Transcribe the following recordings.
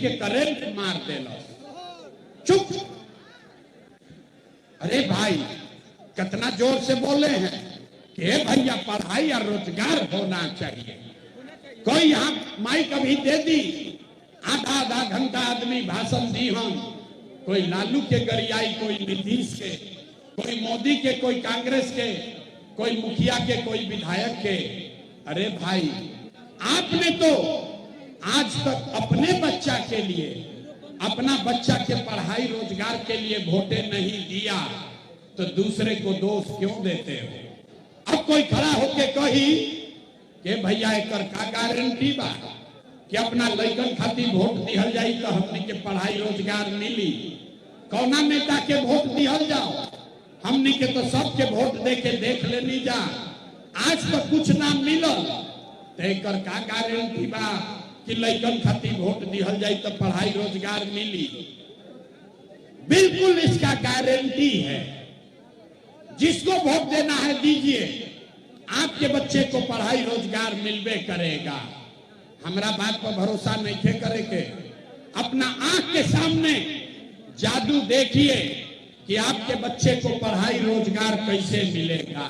के करंट मार देना। चुप। अरे भाई कितना जोर से बोले हैं कि भैया पढ़ाई और रोजगार होना चाहिए। कोई यहाँ माइक अभी दे दी, आधा आधा घंटा आदमी भाषण दी, हम कोई लालू के गरियाई, कोई नीतीश के, कोई मोदी के, कोई कांग्रेस के, कोई मुखिया के, कोई विधायक के। अरे भाई आपने तो आज तक अपने बच्चा के लिए, अपना बच्चा के पढ़ाई रोजगार के लिए वोटे नहीं दिया, तो दूसरे को दोष क्यों देते हो? अब कोई खड़ा होके कही कि भैया एक का गारंटी बा कि अपना लइकन खातिर वोट दिहल जाई तो हमने के पढ़ाई रोजगार मिली। कौना नेता के वोट दिहल जाओ, हमने के तो सबके वोट दे के देख लेनी जा, आज तो कुछ ना मिलल, तो एक का गारंटी बा कि लइकन खातिर वोट दिहल जाई तो पढ़ाई रोजगार मिली? बिल्कुल इसका गारंटी है। जिसको वोट देना है दीजिए, आपके बच्चे को पढ़ाई रोजगार मिलबे करेगा। हमरा बात पर भरोसा नहीं करे के, अपना आंख के सामने जादू देखिए कि आपके बच्चे को पढ़ाई रोजगार कैसे मिलेगा।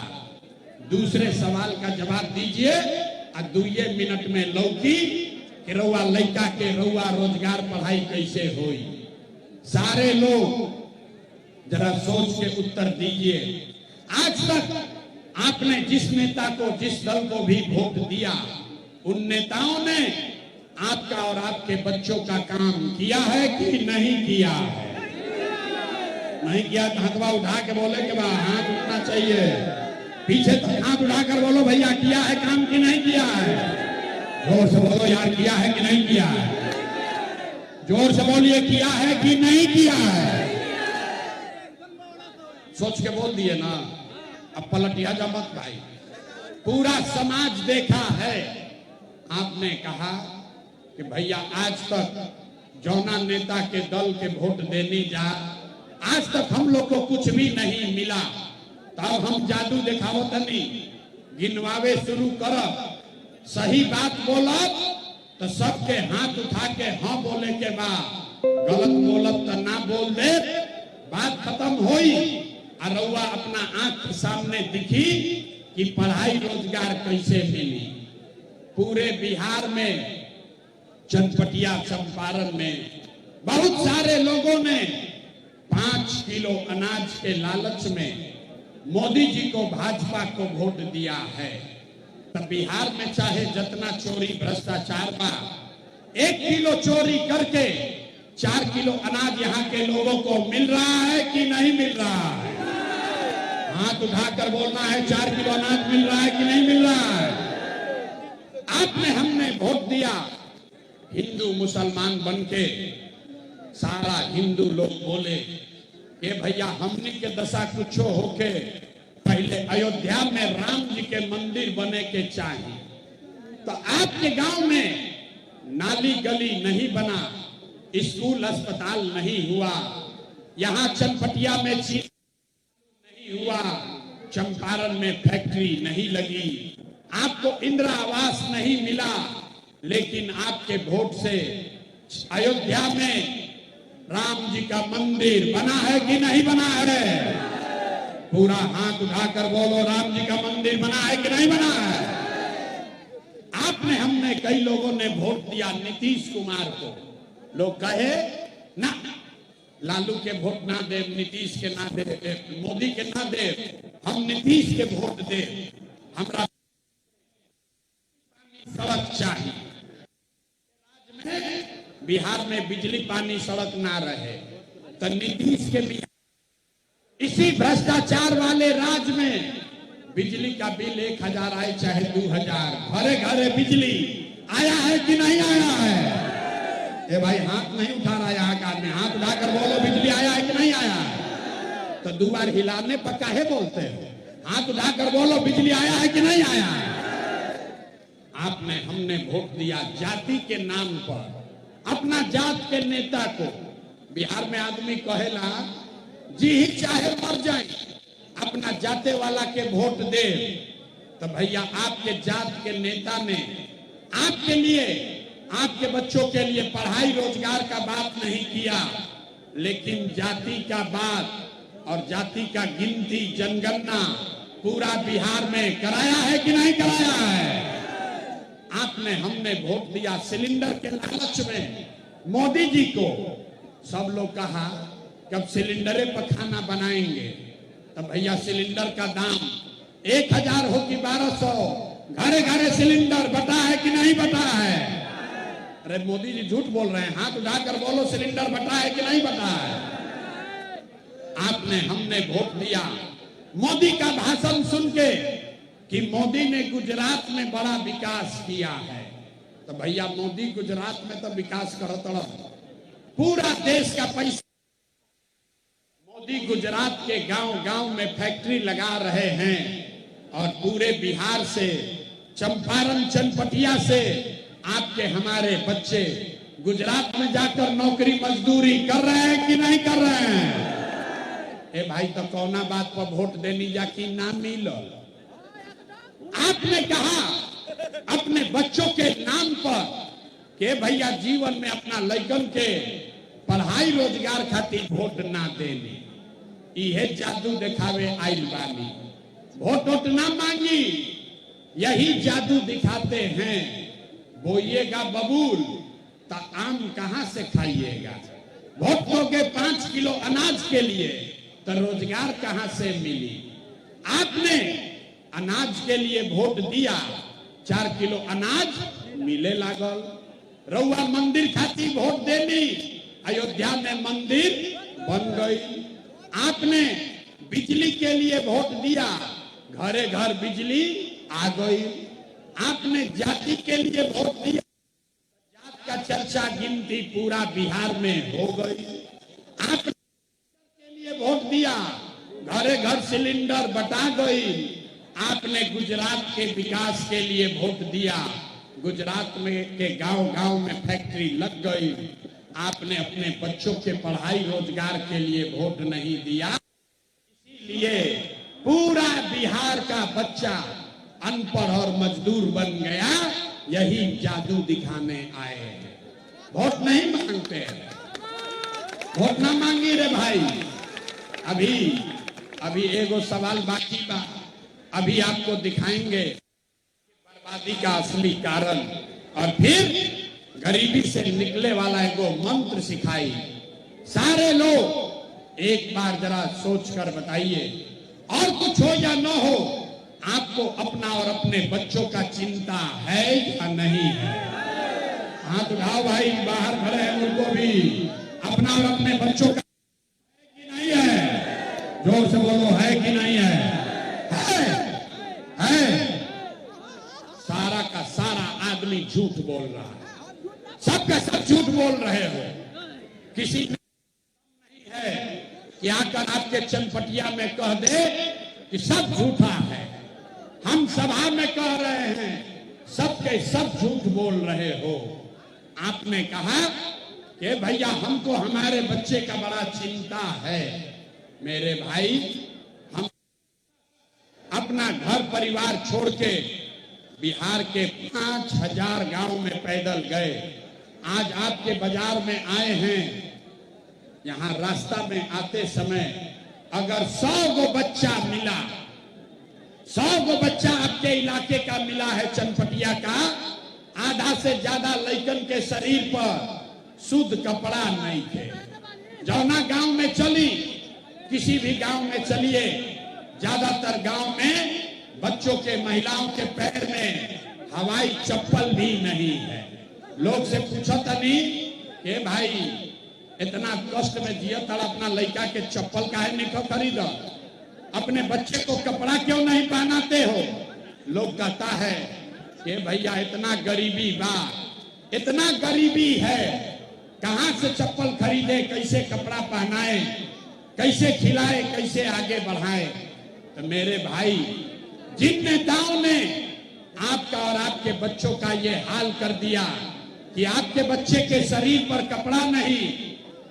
दूसरे सवाल का जवाब दीजिए और 2 मिनट में लौकी कि रउआ लड़का के रउआ रोजगार पढ़ाई कैसे होई। सारे लोग जरा सोच के उत्तर दीजिए। आज तक आपने जिस नेता को, जिस दल को भी वोट दिया, उन नेताओं ने आपका और आपके बच्चों का काम किया है कि नहीं किया है? नहीं किया तो हाथवा उठा के बोले कि हाथ उठना चाहिए। पीछे तक हाथ उठाकर बोलो भैया किया है काम कि नहीं किया है? जोर से बोलो यार, किया है कि नहीं किया है? जोर से बोलिए, किया है कि नहीं किया है? सोच के बोल दिए ना, अब पलटिया जा मत भाई। पूरा समाज देखा है। आपने कहा कि भैया आज तक जौना नेता के दल के वोट देने जा, आज तक हम लोग को कुछ भी नहीं मिला, तब हम जादू दिखावो तनी, गिनवावे शुरू करब, सही बात बोलब तो सबके हाथ उठा के हाँ बोले के बाद, गलत बोलब तो ना बोल दे, बात खत्म होई। और रउआ अपना आंख के सामने दिखी कि पढ़ाई रोजगार कैसे मिली। पूरे बिहार में, चनपटिया, चंपारण में बहुत सारे लोगों ने 5 किलो अनाज के लालच में मोदी जी को, भाजपा को वोट दिया है। तब बिहार में चाहे जितना चोरी भ्रष्टाचार बा, 1 किलो चोरी करके 4 किलो अनाज यहाँ के लोगों को मिल रहा है कि नहीं मिल रहा है? हाथ उठाकर बोलना है, 4 किलो अनाज मिल रहा है कि नहीं मिल रहा है? आपने, हमने वोट दिया, हिंदू मुसलमान बनके सारा हिंदू लोग बोले कि भैया हमने के दशा कुछ होके पहले अयोध्या में राम जी के मंदिर बने के चाहिए। तो आपके गांव में नाली गली नहीं बना, स्कूल अस्पताल नहीं हुआ, यहाँ चनपटिया में नहीं हुआ, चंपारण में फैक्ट्री नहीं लगी, आपको इंदिरा आवास नहीं मिला, लेकिन आपके वोट से अयोध्या में राम जी का मंदिर बना है कि नहीं बना है? पूरा हाथ उठाकर बोलो, राम जी का मंदिर बना है कि नहीं बना है? आपने, हमने, कई लोगों ने वोट दिया नीतीश कुमार को। लोग कहे ना, लालू के वोट ना दे, नीतीश के ना दे, मोदी के ना दे, हम नीतीश के वोट दे। हमरा सड़क चाहिए। बिहार में बिजली पानी सड़क ना रहे तो नीतीश के बिहार, इसी भ्रष्टाचार वाले राज्य में बिजली का बिल 1000 आए चाहे 2000, घरे घरे बिजली आया है कि नहीं आया है? ए भाई हाथ नहीं उठा रहा यहाँ का आदमी, हाथ उठाकर बोलो बिजली आया है कि नहीं आया है? तो 2 बार हिलाने पर काहे बोलते हो? हाथ उठाकर बोलो बिजली आया है कि नहीं आया है? आपने, हमने वोट दिया जाति के नाम पर, अपना जात के नेता को। बिहार में आदमी कहेला जी ही चाहे मर जाए, अपना जाते वाला के वोट दे। तो भैया आपके जात के नेता ने आपके लिए आपके बच्चों के लिए पढ़ाई रोजगार का बात नहीं किया, लेकिन जाति का बात और जाति का गिनती जनगणना पूरा बिहार में कराया है कि नहीं कराया है? आपने हमने वोट दिया सिलेंडर के लालच में मोदी जी को। सब लोग कहा कब सिलेंडरे पर खाना बनाएंगे, तब भैया सिलेंडर का दाम 1000 हो कि 1200, घरे घरे सिलेंडर बटा है कि नहीं बटा है? अरे मोदी जी झूठ बोल रहे हैं, हाथ उठाकर बोलो सिलेंडर बटा है कि नहीं बटा है? आपने हमने वोट दिया मोदी का भाषण सुन के कि मोदी ने गुजरात में बड़ा विकास किया है। तो भैया मोदी गुजरात में तो विकास करत रहा, पूरा देश का पैसा मोदी गुजरात के गांव गांव में फैक्ट्री लगा रहे हैं और पूरे बिहार से, चंपारण चनपटिया से आपके हमारे बच्चे गुजरात में जाकर नौकरी मजदूरी कर रहे हैं कि नहीं कर रहे हैं? ए भाई तो कौना बात पर वोट देनी जा कि ना मिलो? आपने कहा अपने बच्चों के नाम पर के भैया जीवन में अपना लड़कन के पढ़ाई रोजगार खातिर वोट ना देनी, इहे जादू दिखावे आइल बानी। वोट ना मांगी, यही जादू दिखाते हैं। बोइएगा बबूल तो आम कहां से खाइएगा? वोट दोगे 5 किलो अनाज के लिए तो रोजगार कहां से मिली? आपने अनाज के लिए वोट दिया, 4 किलो अनाज मिले लागल। रउआ मंदिर खातिर वोट देनी, अयोध्या में मंदिर बन गई। आपने बिजली के लिए वोट दिया, घरे घर बिजली आ गई। आपने जाति के लिए वोट दिया, जात का चर्चा गिनती पूरा बिहार में हो गई। आपने के लिए वोट दिया, घरे घर सिलेंडर बटा गई। आपने गुजरात के विकास के लिए वोट दिया, गुजरात में के गांव गांव में फैक्ट्री लग गई। आपने अपने बच्चों के पढ़ाई रोजगार के लिए वोट नहीं दिया, इसीलिए पूरा बिहार का बच्चा अनपढ़ और मजदूर बन गया। यही जादू दिखाने आए हैं। वोट नहीं मांगते हैं, वोट ना मांगी रे भाई। अभी एगो सवाल बाकी बा, अभी आपको दिखाएंगे बर्बादी का असली कारण, और फिर गरीबी से निकले वाला एगो मंत्र सिखाई। सारे लोग एक बार जरा सोच कर बताइए, और कुछ हो या न हो, आपको अपना और अपने बच्चों का चिंता है या नहीं है? हाथ उठाओ भाई, बाहर खड़े हैं उनको भी अपना और अपने बच्चों का है कि नहीं है? जोर से बोलो, है कि नहीं है? है। सारा का सारा आदमी झूठ बोल रहा है, सबका सब झूठ बोल रहे हो। किसी नहीं है कि आकर आपके चनपटिया में कह दे कि सब झूठा है। हम सभा में कह रहे हैं, सबके सब झूठ बोल रहे हो। आपने कहा कि भैया हमको हमारे बच्चे का बड़ा चिंता है। मेरे भाई, हम अपना घर परिवार छोड़ के बिहार के 5000 गांव में पैदल गए। आज आपके बाजार में आए हैं। यहां रास्ता में आते समय अगर 100 गो बच्चा मिला, 100 गो बच्चा आपके इलाके का मिला है चनपटिया का, आधा से ज्यादा लड़कन के शरीर पर शुद्ध कपड़ा नहीं थे। जौना गांव में चली, किसी भी गांव में चलिए, ज्यादातर गांव में बच्चों के, महिलाओं के पैर में हवाई चप्पल भी नहीं है। लोग से पूछो तनी कि भाई इतना कष्ट में जिया था, अपना लड़का के चप्पल काहे नहीं खरीद, अपने बच्चे को कपड़ा क्यों नहीं पहनाते हो? लोग कहता है कि भैया इतना गरीबी बा, इतना गरीबी है, कहां से चप्पल खरीदे, कैसे कपड़ा पहनाए, कैसे खिलाए, कैसे आगे बढ़ाए। तो मेरे भाई, जिन नेताओं ने आपका और आपके बच्चों का ये हाल कर दिया कि आपके बच्चे के शरीर पर कपड़ा नहीं,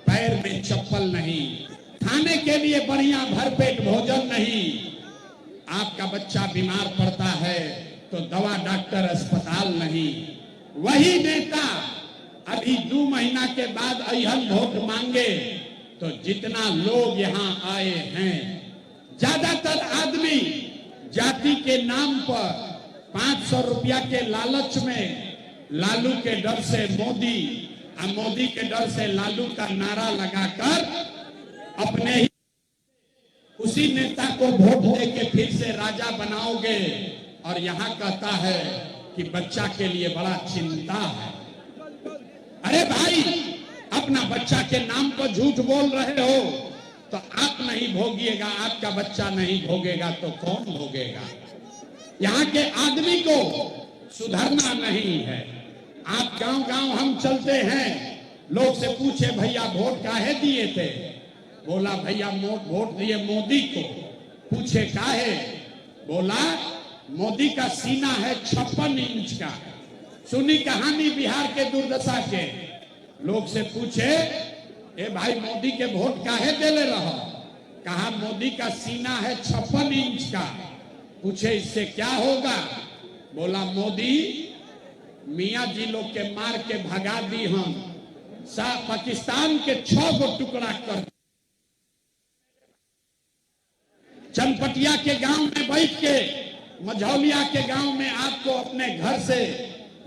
पैर में चप्पल नहीं, खाने के लिए बढ़िया भरपेट भोजन नहीं, आपका बच्चा बीमार पड़ता है तो दवा डॉक्टर अस्पताल नहीं, वही नेता अभी 2 महीना के बाद अहम वोट मांगे तो जितना लोग यहाँ आए हैं, ज्यादातर आदमी जाति के नाम पर 500 रुपया के लालच में लालू के डर से मोदी और मोदी के डर से लालू का नारा लगाकर अपने ही उसी नेता को वोट देके फिर से राजा बनाओगे। और यहाँ कहता है कि बच्चा के लिए बड़ा चिंता है। अरे भाई, अपना बच्चा के नाम पर झूठ बोल रहे हो तो आप नहीं भोगिएगा, आपका बच्चा नहीं भोगेगा तो कौन भोगेगा? यहाँ के आदमी को सुधरना नहीं है। आप गांव गांव हम चलते हैं, लोग से पूछे भैया वोट काहे दिए थे? बोला भैया वोट दिए मोदी को। पूछे काहे? बोला मोदी का सीना है 56 इंच का। सुनी कहानी बिहार के दुर्दशा के। लोग से पूछे ए भाई मोदी के वोट काहे देले रहो? कहा मोदी का सीना है 56 इंच का। पूछे इससे क्या होगा? बोला मोदी मियाँ जी लोग के मार के भगा दी हम, पाकिस्तान के 6 गो टुकड़ा कर। चनपटिया के गांव में बैठ के, मझौलिया के गांव में आपको अपने घर से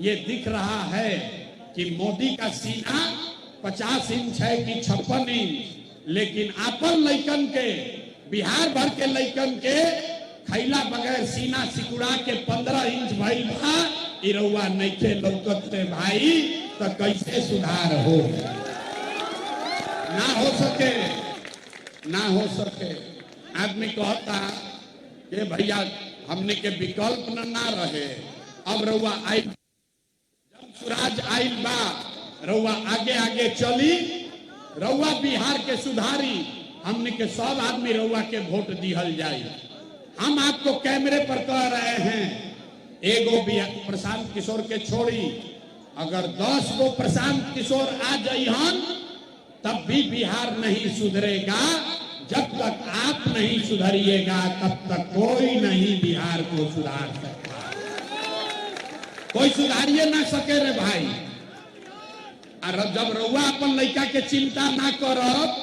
ये दिख रहा है कि मोदी का सीना 50 इंच है कि 56 इंच, लेकिन आपन लइकन के, बिहार भर के लइकन के खैला बगैर सीना सिकुड़ा के 15 इंच भइल बा। इरौआ नइखे लौकते भाई, तो कैसे सुधार हो? ना हो सके, ना हो सके। आदमी कहता कि भैया हमने के विकल्प ना रहे। अब रउआ आई, जब स्वराज आइल बा, रउआ आगे आगे चली, रउआ बिहार के सुधारी, हमने के सब आदमी रउआ के वोट दिहल जाई। हम आपको कैमरे पर कह रहे हैं, एगो प्रशांत किशोर के छोड़ी, अगर 10 गो प्रशांत किशोर आ जाइहन तब भी बिहार नहीं सुधरेगा। जब तक आप नहीं सुधरिएगा तब तक कोई नहीं बिहार को सुधार सकता। कोई सुधारिए ना सके रे भाई। और जब रउआ अपन लड़का के चिंता ना करब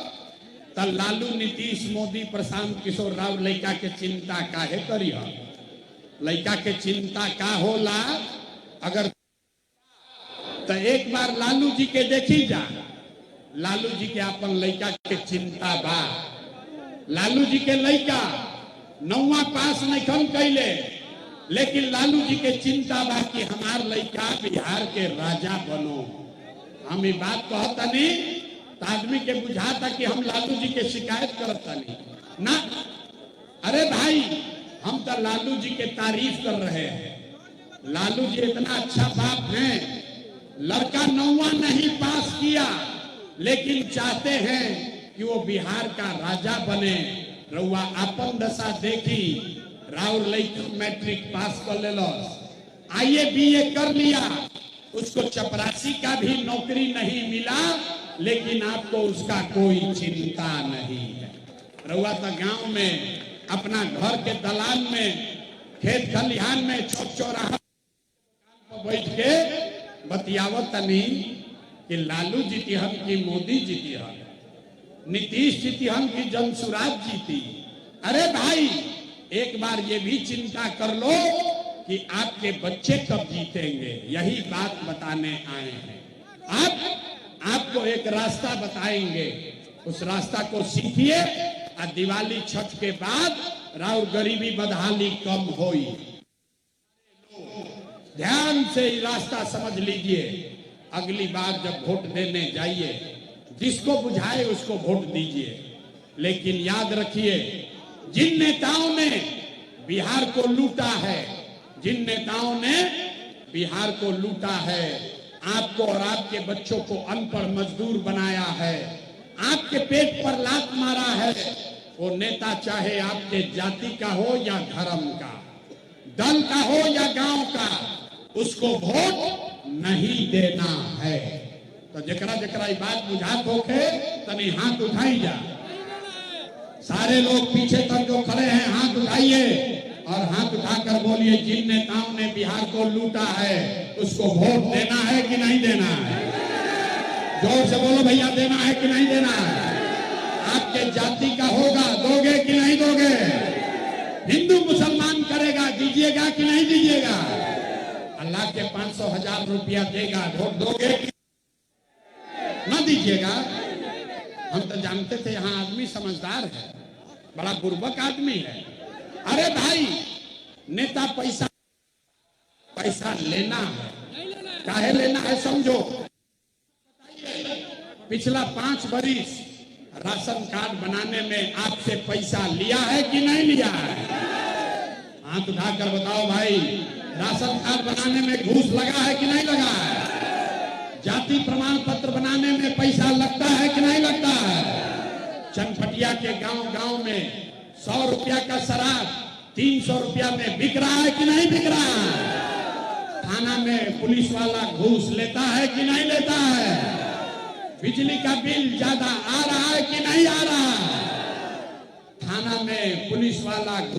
तो लालू, नीतीश, मोदी, प्रशांत किशोर राव लड़का के चिंता काहे करी? लड़का के चिंता का होला? अगर तो एक बार लालू जी के देखी जा। लालू जी के अपन लड़का के चिंता बा। लालू जी के लड़का 9वां पास नहीं कम कैले, लेकिन लालू जी के चिंता बा कि हमार लड़का बिहार के राजा बनो। हम ये बात कहता नहीं तो आदमी के बुझाता कि हम लालू जी के शिकायत करता नहीं ना। अरे भाई, हम तो लालू जी के तारीफ कर रहे हैं। लालू जी इतना अच्छा बाप हैं, लड़का 9वां नहीं पास किया लेकिन चाहते हैं कि वो बिहार का राजा बने। रउआ अपन दशा देखी, राउर लड़का मैट्रिक पास कर ले, IAA BA कर लिया, उसको चपरासी का भी नौकरी नहीं मिला, लेकिन आपको उसका कोई चिंता नहीं है। रउआ तो गांव में अपना घर के दलान में, खेत खलिहान में, चौक चौराहा बैठ के बतियावत तनी कि लालू जीतिहन की मोदी जीतिहन, नीतीश जीतिहन की जनसुराज जीती। अरे भाई, एक बार ये भी चिंता कर लो कि आपके बच्चे कब जीतेंगे। यही बात बताने आए हैं। आपको एक रास्ता बताएंगे, उस रास्ता को सीखिए और दिवाली छठ के बाद राउर गरीबी बदहाली कम होई। ध्यान से रास्ता समझ लीजिए। अगली बार जब वोट देने जाइए, जिसको बुझाए उसको वोट दीजिए, लेकिन याद रखिए, जिन नेताओं ने बिहार को लूटा है, जिन नेताओं ने बिहार को लूटा है, आपको और आपके बच्चों को अनपढ़ मजदूर बनाया है, आपके पेट पर लात मारा है, वो नेता चाहे आपके जाति का हो या धर्म का, दल का हो या गांव का, उसको वोट नहीं देना है। तो जकरा जकरा ये बात बुझात होके तनी हाथ उठाई जा। सारे लोग पीछे तक जो खड़े हैं हाथ उठाइए और हाथ उठाकर बोलिए, जिन नेताओं ने बिहार को लूटा है उसको वोट देना है कि नहीं देना है? जोर से बोलो भैया, देना है कि नहीं देना है? आपके जाति का होगा, दोगे कि नहीं दोगे? हिंदू मुसलमान करेगा, दीजिएगा कि नहीं दीजिएगा? अल्लाह के 500,000 रुपया देगा, वोट दोगे कि ना दीजिएगा? हम तो जानते थे यहाँ आदमी समझदार है, बड़ा बुर्बक आदमी है। अरे भाई, नेता पैसा लेना है, काहे लेना है समझो। पिछला 5 वर्ष राशन कार्ड बनाने में आपसे पैसा लिया है कि नहीं लिया है? हाथ उठाकर बताओ भाई, राशन कार्ड बनाने में घूस लगा है कि नहीं लगा है? जाति प्रमाण पत्र बनाने में पैसा लगता है कि नहीं लगता है? चनपटिया के गांव में 100 रुपया का शराब 300 रुपया में बिक रहा है कि नहीं बिक रहा है? थाना में पुलिस वाला घूस लेता है कि नहीं लेता है? बिजली का बिल ज्यादा आ रहा है कि नहीं आ रहा है? थाना में पुलिस वाला घूस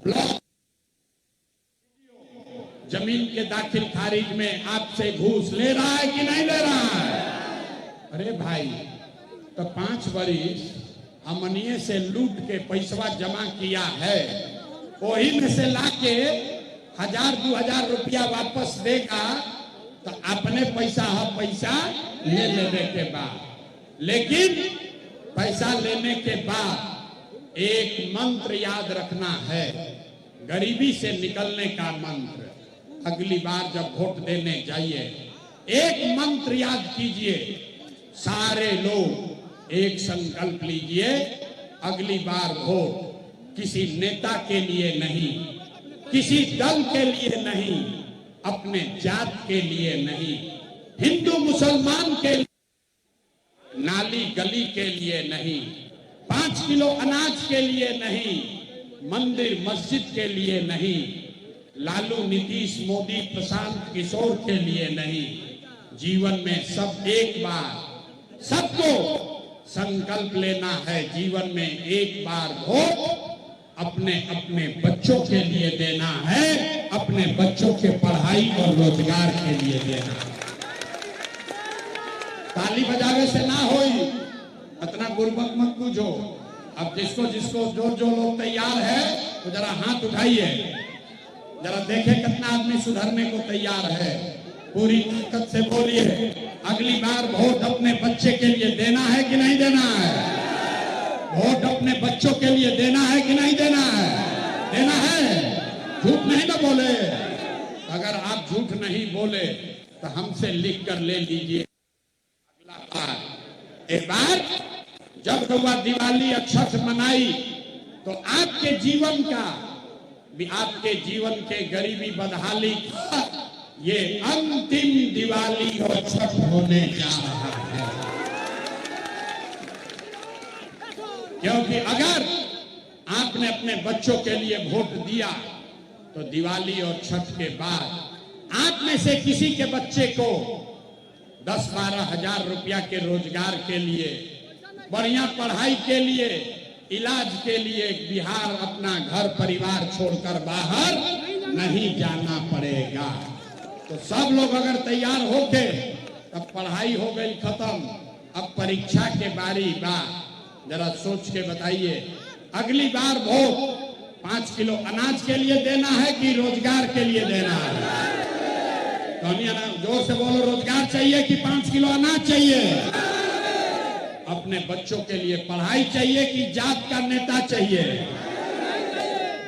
ब्लॉक जमीन के दाखिल खारिज में आपसे घूस ले रहा है कि नहीं ले रहा है? अरे भाई, तो 5 वर्ष अमनिये से लूट के पैसा जमा किया है, वही में से लाके 1000-2000 रुपया वापस देगा तो अपने पैसा ले लेने के बाद। लेकिन पैसा लेने के बाद एक मंत्र याद रखना है, गरीबी से निकलने का मंत्र। अगली बार जब वोट देने जाइए, एक मंत्र याद कीजिए, सारे लोग एक संकल्प लीजिए, अगली बार वोट किसी नेता के लिए नहीं, किसी दल के लिए नहीं, अपने जात के लिए नहीं, हिंदू मुसलमान के लिए, नाली गली के लिए नहीं, 5 किलो अनाज के लिए नहीं, मंदिर मस्जिद के लिए नहीं, लालू नीतीश मोदी प्रशांत किशोर के लिए नहीं, जीवन में सब एक बार सबको संकल्प लेना है, जीवन में एक बार वोट अपने अपने बच्चों के लिए देना है, अपने बच्चों के पढ़ाई और रोजगार के लिए देना है। ताली बजावे से ना होई, इतना बुर्बक मत पूछो। अब जिसको जिसको जो लोग तैयार है तो जरा हाथ उठाइए, जरा देखे कितना आदमी सुधरने को तैयार है। पूरी ताकत से बोलिए, अगली बार वोट अपने बच्चे के लिए देना है कि नहीं देना है? वोट अपने बच्चों के लिए देना है कि नहीं देना है? देना है, झूठ नहीं ना बोले। अगर आप झूठ नहीं बोले तो हमसे लिख कर ले लीजिए। अगला बार, एक बार जब हुआ दिवाली अक्षत मनाई तो आपके जीवन का, आपके जीवन के गरीबी बदहाली का ये अंतिम दिवाली और छठ होने जा रहा है। क्योंकि अगर आपने अपने बच्चों के लिए वोट दिया तो दिवाली और छठ के बाद आप में से किसी के बच्चे को 10-12 हजार रुपया के रोजगार के लिए, बढ़िया पढ़ाई के लिए, इलाज के लिए बिहार अपना घर परिवार छोड़कर बाहर नहीं जाना पड़ेगा। तो सब लोग अगर तैयार होके, तब पढ़ाई हो गई खत्म, अब परीक्षा के बारी बा। जरा सोच के बताइए, अगली बार वोट 5 किलो अनाज के लिए देना है कि रोजगार के लिए देना है? जोर से बोलो, रोजगार चाहिए कि 5 किलो अनाज चाहिए? अपने बच्चों के लिए पढ़ाई चाहिए कि जात का नेता चाहिए?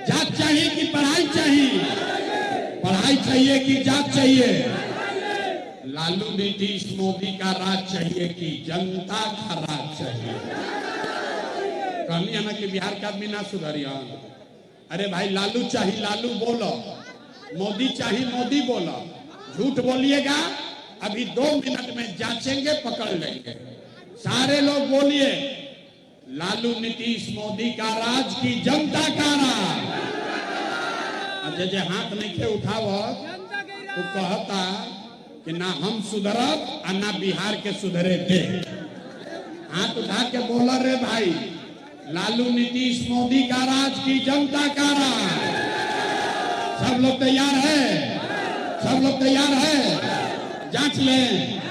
जात चाहिए कि पढ़ाई चाहिए? पढ़ाई चाहिए कि जात चाहिए? लालू नीतीश मोदी का राज चाहिए कि जनता का राज चाहिए? कहनी है ना कि बिहार का आदमी ना सुधरिया। अरे भाई, लालू चाहिए लालू बोलो, मोदी चाहिए मोदी बोलो। झूठ बोलिएगा, अभी 2 मिनट में जांचेंगे, पकड़ लेंगे। सारे लोग बोलिए, लालू नीतीश मोदी का राज की जनता का राज। जे हाथ नहीं खे उठावत तो कहता कि ना हम सुधरब और ना बिहार के सुधरे दे। हाथ उठा के बोला, रे भाई लालू नीतीश मोदी का राज की जनता का राज। सब लोग तैयार है? सब लोग तैयार है? जांच लें।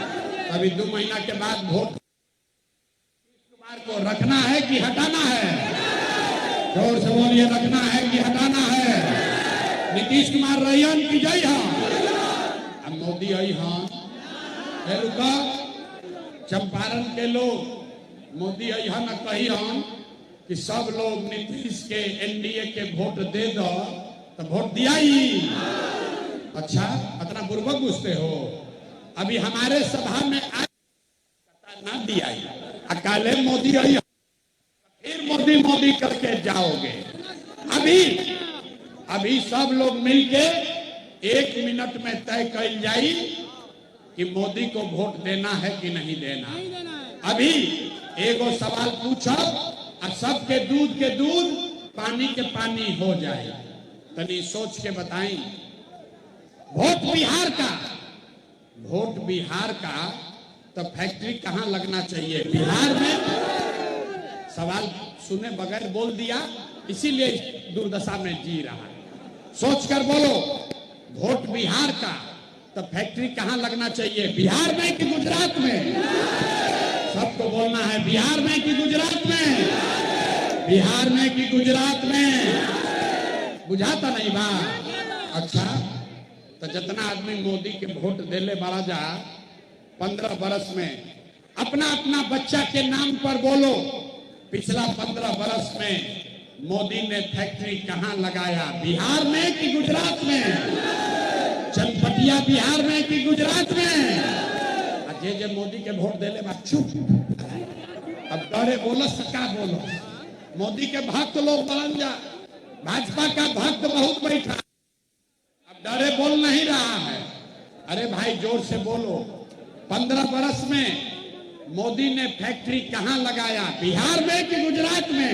अभी 2 महीना के बाद वोट कुमार को रखना है कि हटाना है? जोर से बोलिए, रखना है कि हटाना है? नीतीश कुमार रहियन की जय हाँ। अब मोदी आई हाँ रुका। चंपारण के लोग मोदी आई हाँ न कही हम कि सब लोग नीतीश के एनडीए के वोट दे दो, तो वोट दिया ही। अच्छा, इतना बुर्बक घुसते हो? अभी हमारे सभा में आज ना दिया ही, अकाले मोदी आई फिर मोदी मोदी करके जाओगे। अभी सब लोग मिलके 1 मिनट में तय कर जाई कि मोदी को वोट देना है कि नहीं देना। अभी एगो सवाल पूछो और सबके दूध के दूध पानी के पानी हो जाए। तनी सोच के बताएं। वोट बिहार का तो फैक्ट्री कहां लगना चाहिए? बिहार में। सवाल सुने बगैर बोल दिया, इसीलिए दुर्दशा में जी रहा है। सोचकर बोलो, वोट बिहार का तो फैक्ट्री कहां लगना चाहिए? बिहार में कि गुजरात में? सबको बोलना है, बिहार में कि गुजरात में? बिहार में कि गुजरात में? बुझाता नहीं बा? अच्छा, तो जितना आदमी मोदी के वोट देले बड़ा जा 15 बरस में, अपना अपना बच्चा के नाम पर बोलो, पिछला 15 बरस में मोदी ने फैक्ट्री कहां लगाया? बिहार में कि गुजरात में? चनपटिया बिहार में कि गुजरात में? जे मोदी के वोट देले बा चुप। अब डरे बोलो, सका बोलो। मोदी के भक्त लोग बन जा, भाजपा का भक्त बहुत बैठा, अब डरे बोल नहीं रहा है। अरे भाई जोर से बोलो। 15 बरस में मोदी ने फैक्ट्री कहां लगाया? बिहार में कि गुजरात में?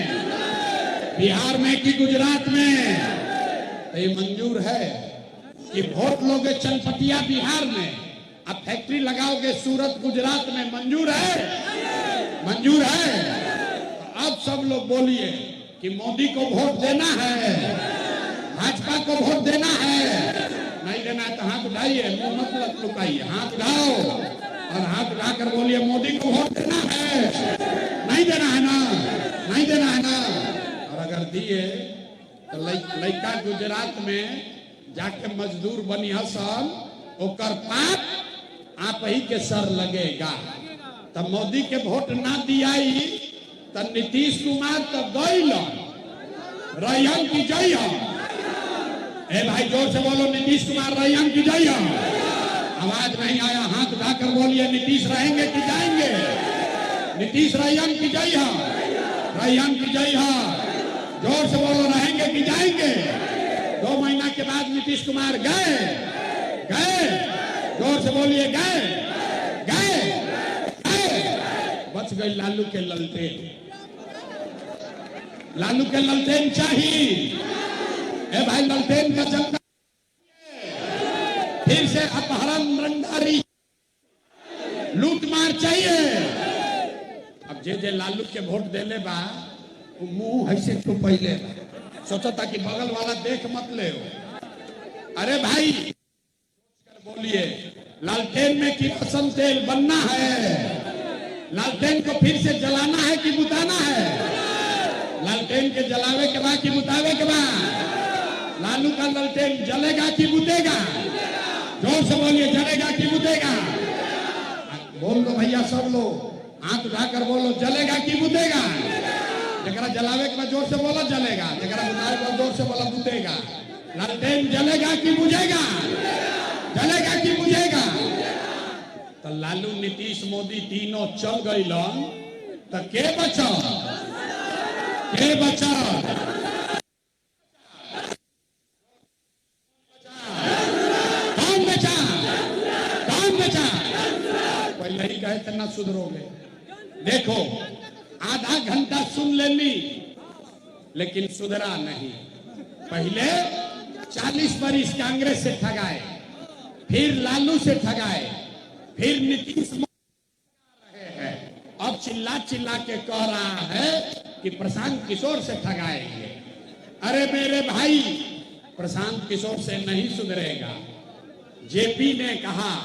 बिहार में कि गुजरात में? तो ये मंजूर है कि वोट लोगे चनपटिया बिहार में, अब फैक्ट्री लगाओगे सूरत गुजरात में? मंजूर है? मंजूर है? तो अब सब लोग बोलिए कि मोदी को वोट देना है, भाजपा को वोट देना है। नहीं देना है तो हाथ उठाइए, मुंह मत लुकाइए, हाथ उठाओ और हाथ उठाकर बोलिए मोदी को वोट देना है। नहीं देना है ना? नहीं देना है ना? और अगर दिए तो लड़का गुजरात में जाके मजदूर बनी हसन, ओकर पाप आप ही के सर लगेगा। तब मोदी के वोट ना दियाई तो नीतीश कुमार तो गईल रहियन की जय। ए भाई जोर से बोलो, नीतीश कुमार रहियन की जय। आवाज नहीं आया, हाथ उठाकर बोलिए, नीतीश रहेंगे कि जाएंगे? नीतीश रहियन की जय। रहियन की जय। जोर से बोलो, रहेंगे कि जाएंगे? 2 महीना के बाद नीतीश कुमार गए। जोर से बोलिए, गए। बच गई लालू के ललटेन। लालू के ललटेन चाहिए। ए भाई, ललटेन का जनता फिर से अपहरण, रंगदारी, लूटमार चाहिए। अब जे लालू के वोट देले बा, वो मुंह ऐसे छुपैले बा, सोचता कि बगल वाला देख मत ले। अरे भाई बोलिए, लालटेन में किरोसिन तेल बनना है? लालटेन को फिर से जलाना है कि बुताना है? लालटेन के जलावे के बाद कि बुतावे के बाद? लालू का लालटेन जलेगा कि बुतेगा? जोर से बोलिए, जलेगा कि बुतेगा? बोल दो भैया, सब लोग हाथ उठाकर बोलो, जलेगा कि बुतेगा? जरा जलावे के बाद जोर से बोला जलेगा, जरा बुतावे के बाद जोर से बोला बुतेगा। लालटेन जलेगा कि बुझेगा? जलेगा कि बुझेगा? तो लालू, नीतीश, मोदी तीनों चल गई तो के बचा? के बचा? कौन बचा? कौन बचा? पहले ही कहे थे ना सुधरोगे। देखो, आधा घंटा सुन लेनी लेकिन सुधरा नहीं। पहले 40 बरिस कांग्रेस से ठगाए, फिर लालू से ठगाए, फिर नीतीश रहे हैं। अब चिल्ला चिल्ला के कह रहा है कि प्रशांत किशोर से ठगाएंगे। अरे मेरे भाई, प्रशांत किशोर से नहीं सुधरेगा। जेपी ने कहा,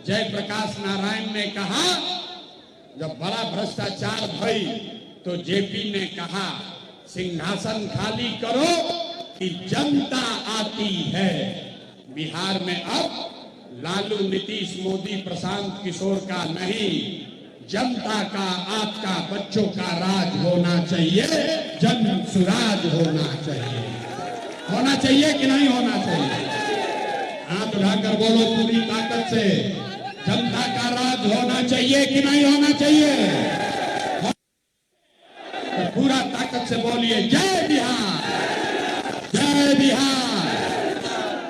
जयप्रकाश नारायण ने कहा, जब बड़ा भ्रष्टाचार भई तो जेपी ने कहा सिंहासन खाली करो कि जनता आती है। बिहार में अब लालू, नीतीश, मोदी, प्रशांत किशोर का नहीं, जनता का, आपका, बच्चों का राज होना चाहिए। जन सुराज होना चाहिए। होना चाहिए कि नहीं होना चाहिए? हाथ उठाकर बोलो पूरी ताकत से, जनता का राज होना चाहिए कि नहीं होना चाहिए? तो पूरा ताकत से बोलिए जय बिहार, जय बिहार।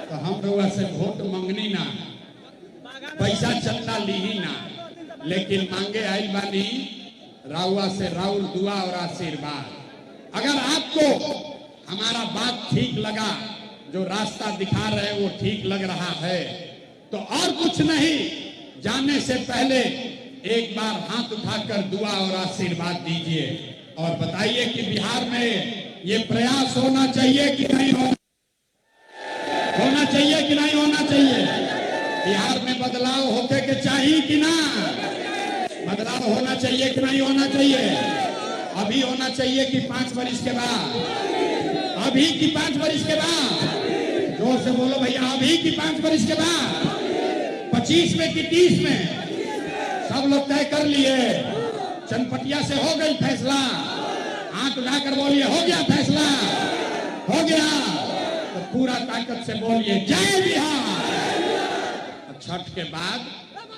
तो हम लोग से वोट मांगनी ना, पैसा चंदा ली ही ना, लेकिन मांगे आई बानी राउआ से राउर दुआ और आशीर्वाद। अगर आपको हमारा बात ठीक लगा, जो रास्ता दिखा रहे वो ठीक लग रहा है, तो और कुछ नहीं, जाने से पहले एक बार हाथ उठाकर दुआ और आशीर्वाद दीजिए और बताइए कि बिहार में ये प्रयास होना चाहिए कि नहीं होना चाहिए कि नहीं होना चाहिए? बिहार में बदलाव होके के चाहिए कि ना? बदलाव होना चाहिए कि नहीं होना चाहिए? अभी होना चाहिए कि 5 वर्ष के बाद? अभी की 5 वर्ष के बाद? जोर से बोलो भैया, अभी की 5 वर्ष के बाद? 25 में कि 30 में? सब लोग तय कर लिए। चनपटिया से हो गई फैसला? हाथ उठाकर बोलिए हो गया फैसला, हो गया। तो पूरा ताकत से बोलिए जय बिहार। छठ के बाद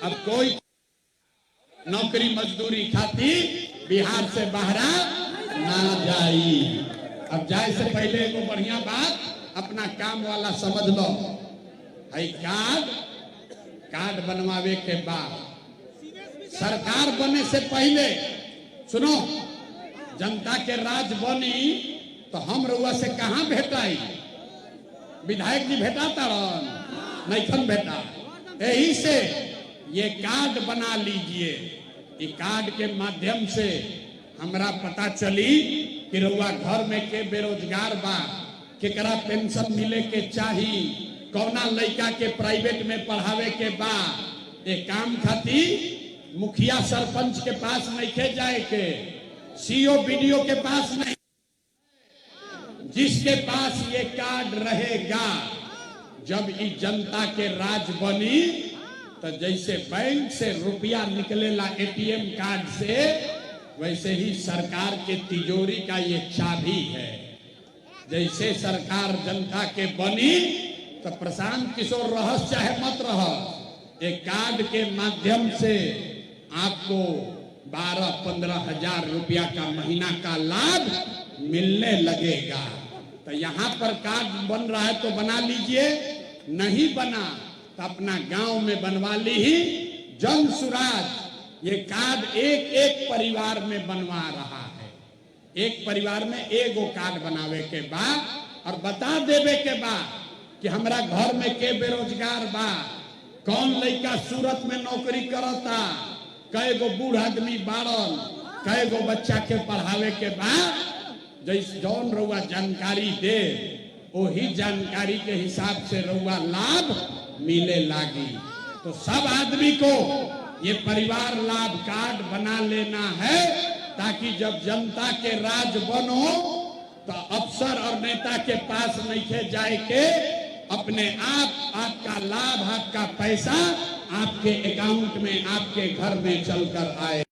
अब कोई नौकरी मजदूरी खाती बिहार से बाहरा ना जाई। अब जाए से पहले एगो बढ़िया बात अपना काम वाला समझ लो। है कार्ड बनवावे के बाद, सरकार बने से पहले सुनो, जनता के राज बनी तो हम रउआ से कहां भेटाई? विधायक जी भेटाता नहीं भेटा। यही से ये कार्ड बना लीजिए। ये कार्ड के माध्यम से हमरा पता चली कि रउआ घर में के बेरोजगार बा, केकरा पेंशन मिले के चाही, कौना लड़का के प्राइवेट में पढ़ावे के बा। ये काम खाती मुखिया सरपंच के पास नहीं जाए के, सीओ बीडीओ के पास नहीं, जिसके पास ये कार्ड रहेगा, जब ये जनता के राज बनी तो जैसे बैंक से रुपया निकलेला एटीएम कार्ड से, वैसे ही सरकार के तिजोरी का ये चाबी है। जैसे सरकार जनता के बनी तो प्रशांत किशोर रहस चाहे मत रहस, एक कार्ड के माध्यम से आपको 12-15 हजार रुपया का महीना का लाभ मिलने लगेगा। तो यहाँ पर कार्ड बन रहा है तो बना लीजिए, नहीं बना तो अपना गांव में बनवा ली ही। जन सुराज ये कार्ड एक एक परिवार में बनवा रहा है। एक परिवार में एगो कार्ड बनावे के बाद और बता देवे के बाद कि हमरा घर में के बेरोजगार बा, कौन लड़का सूरत में नौकरी करता, कई गो बूढ़ आदमी बारन, कई गो बच्चा के पढ़ावे के बाद जैसे जौन रउआ जानकारी दे, वही जानकारी के हिसाब से रउआ लाभ मिले लागी। तो सब आदमी को ये परिवार लाभ कार्ड बना लेना है, ताकि जब जनता के राज बनो तो अफसर और नेता के पास नहीं जाए के, अपने आप आपका लाभ, आपका पैसा आपके अकाउंट में, आपके घर में चलकर आए।